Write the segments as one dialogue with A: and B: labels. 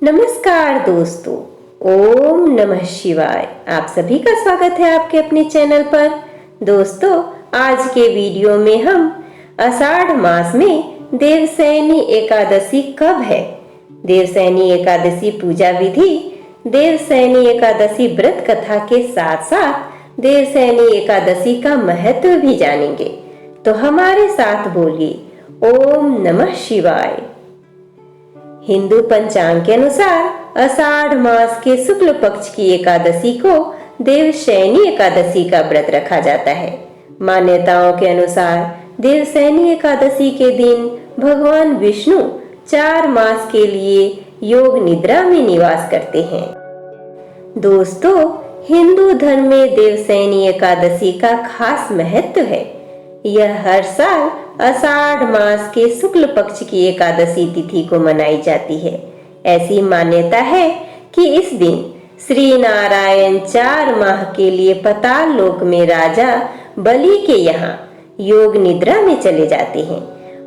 A: नमस्कार दोस्तों, ओम नमः शिवाय। आप सभी का स्वागत है आपके अपने चैनल पर। दोस्तों, आज के वीडियो में हम आषाढ़ मास में देवशयनी एकादशी कब है, देवशयनी एकादशी पूजा विधि, देवशयनी एकादशी व्रत कथा के साथ साथ देवशयनी एकादशी का महत्व भी जानेंगे। तो हमारे साथ बोलिए ओम नमः शिवाय। हिंदू पंचांग के अनुसार आषाढ़ मास के शुक्ल पक्ष की एकादशी को देवशयनी एकादशी का व्रत रखा जाता है। मान्यताओं के अनुसार देवशयनी एकादशी के दिन भगवान विष्णु 4 मास के लिए योग निद्रा में निवास करते हैं। दोस्तों, हिंदू धर्म में देवशयनी एकादशी का खास महत्व है। यह हर साल आषाढ़ मास के शुक्ल पक्ष की एकादशी तिथि को मनाई जाती है। ऐसी मान्यता है कि इस दिन श्री नारायण 4 माह के लिए पाताल लोक में राजा बलि के यहाँ योग निद्रा में चले जाते हैं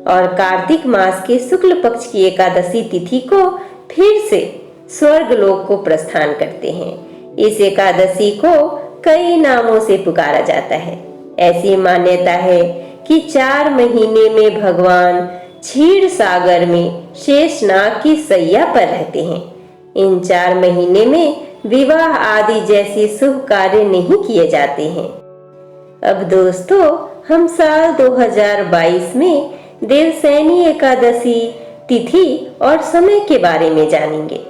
A: और कार्तिक मास के शुक्ल पक्ष की एकादशी तिथि को फिर से स्वर्ग लोक को प्रस्थान करते हैं। इस एकादशी को कई नामों से पुकारा जाता है। ऐसी मान्यता है कि 4 महीने में भगवान क्षीर सागर में शेषनाग की सैया पर रहते हैं। इन 4 महीने में विवाह आदि जैसे शुभ कार्य नहीं किए जाते हैं। अब दोस्तों, हम साल 2022 में देवशयनी एकादशी तिथि और समय के बारे में जानेंगे।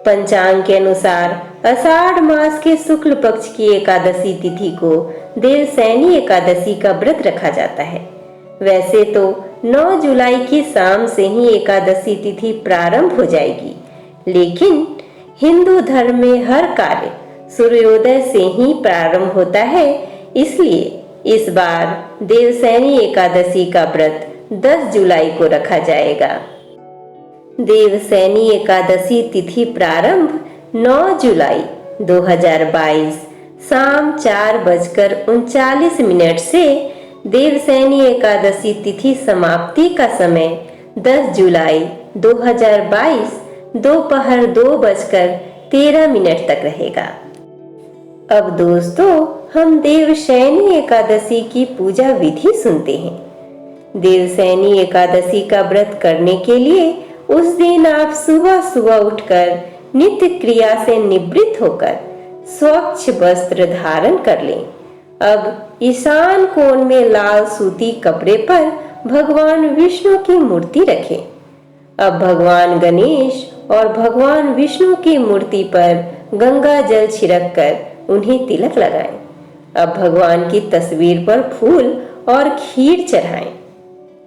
A: पंचांग के अनुसार आषाढ़ मास के शुक्ल पक्ष की एकादशी तिथि को देवशयनी एकादशी का व्रत रखा जाता है। वैसे तो 9 जुलाई की शाम से ही एकादशी तिथि प्रारंभ हो जाएगी, लेकिन हिंदू धर्म में हर कार्य सूर्योदय से ही प्रारंभ होता है। इसलिए इस बार देवशयनी एकादशी का व्रत 10 जुलाई को रखा जाएगा। देवशयनी एकादशी तिथि प्रारंभ 9 जुलाई 2022 शाम 4:39 से, देवशयनी एकादशी तिथि समाप्ति का समय 10 जुलाई 2022 दोपहर 2:13 तक रहेगा। अब दोस्तों, हम देवशयनी एकादशी की पूजा विधि सुनते हैं। देवशयनी एकादशी का व्रत करने के लिए उस दिन आप सुबह सुबह उठकर नित्य क्रिया से निवृत्त होकर स्वच्छ वस्त्र धारण कर लें। अब ईशान कोण में लाल सूती कपड़े पर भगवान विष्णु की मूर्ति रखें। अब भगवान गणेश और भगवान विष्णु की मूर्ति पर गंगा जल छिड़क कर उन्हें तिलक लगाएं। अब भगवान की तस्वीर पर फूल और खीर चढ़ाएं।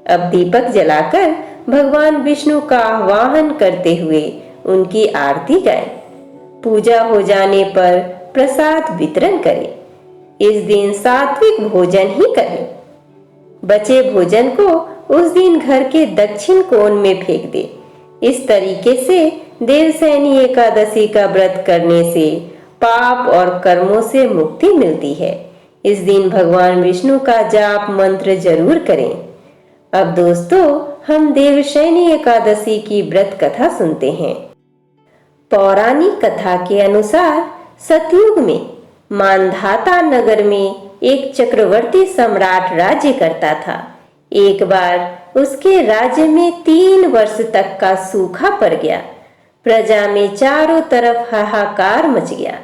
A: अब दीपक जलाकर भगवान विष्णु का आह्वान करते हुए उनकी आरती गाएं। पूजा हो जाने पर प्रसाद वितरण करें। इस दिन सात्विक भोजन ही करें। बचे भोजन को उस दिन घर के दक्षिण कोण में फेंक दें। इस तरीके से देवशयनी एकादशी का व्रत करने से पाप और कर्मों से मुक्ति मिलती है। इस दिन भगवान विष्णु का जाप मंत्र जरूर करें। अब दोस्तों, हम देवशयनी एकादशी की व्रत कथा सुनते हैं। पौराणिक कथा के अनुसार सतयुग में मानधाता नगर में एक चक्रवर्ती सम्राट राज्य करता था। एक बार उसके राज्य में 3 वर्ष तक का सूखा पड़ गया। प्रजा में चारों तरफ हाहाकार मच गया।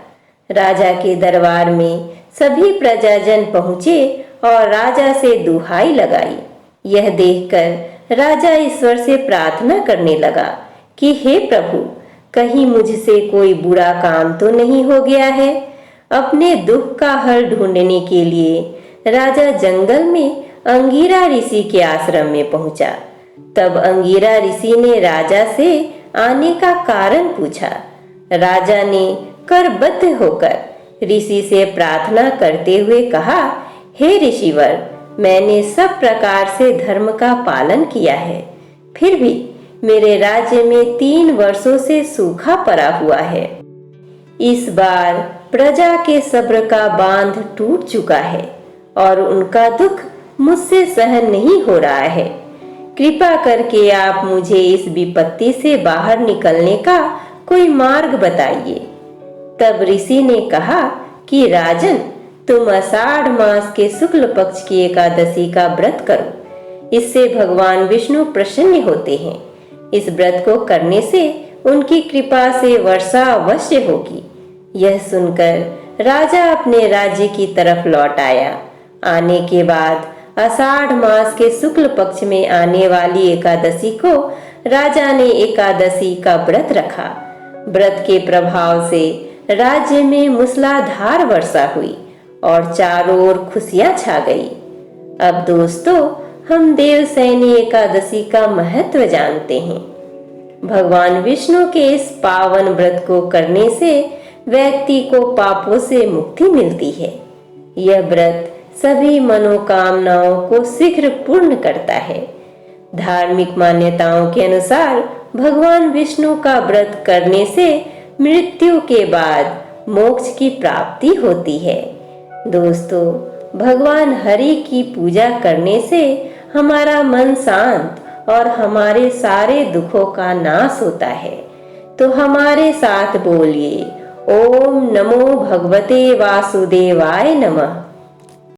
A: राजा के दरबार में सभी प्रजाजन पहुंचे और राजा से दुहाई लगाई। यह देखकर राजा ईश्वर से प्रार्थना करने लगा कि हे प्रभु, कहीं मुझसे कोई बुरा काम तो नहीं हो गया है। अपने दुख का हल ढूंढने के लिए राजा जंगल में अंगिरा ऋषि के आश्रम में पहुंचा। तब अंगिरा ऋषि ने राजा से आने का कारण पूछा। राजा ने करबद्ध होकर ऋषि से प्रार्थना करते हुए कहा, हे ऋषिवर, मैंने सब प्रकार से धर्म का पालन किया है, फिर भी मेरे राज्य में 3 वर्षों से सूखा पड़ा हुआ है। इस बार प्रजा के सब्र का बांध टूट चुका है और उनका दुख मुझसे सहन नहीं हो रहा है। कृपा करके आप मुझे इस विपत्ति से बाहर निकलने का कोई मार्ग बताइए। तब ऋषि ने कहा कि राजन, तुम आषाढ़ मास के शुक्ल पक्ष की एकादशी का व्रत करो। इससे भगवान विष्णु प्रसन्न होते हैं। इस व्रत को करने से उनकी कृपा से वर्षा अवश्य होगी। यह सुनकर राजा अपने राज्य की तरफ लौट आया। आने के बाद आषाढ़ मास के शुक्ल पक्ष में आने वाली एकादशी को राजा ने एकादशी का व्रत रखा। व्रत के प्रभाव से राज्य में मूसलाधार वर्षा हुई और चारों ओर खुशियां छा गई। अब दोस्तों, हम देवसैनी एकादशी का महत्व जानते हैं। भगवान विष्णु के इस पावन व्रत को करने से व्यक्ति को पापों से मुक्ति मिलती है। यह व्रत सभी मनोकामनाओं को शीघ्र पूर्ण करता है। धार्मिक मान्यताओं के अनुसार भगवान विष्णु का व्रत करने से मृत्यु के बाद मोक्ष की प्राप्ति होती है। दोस्तों, भगवान हरि की पूजा करने से हमारा मन शांत और हमारे सारे दुखों का नाश होता है। तो हमारे साथ बोलिए, ओम नमो भगवते वासुदेवाय नमः।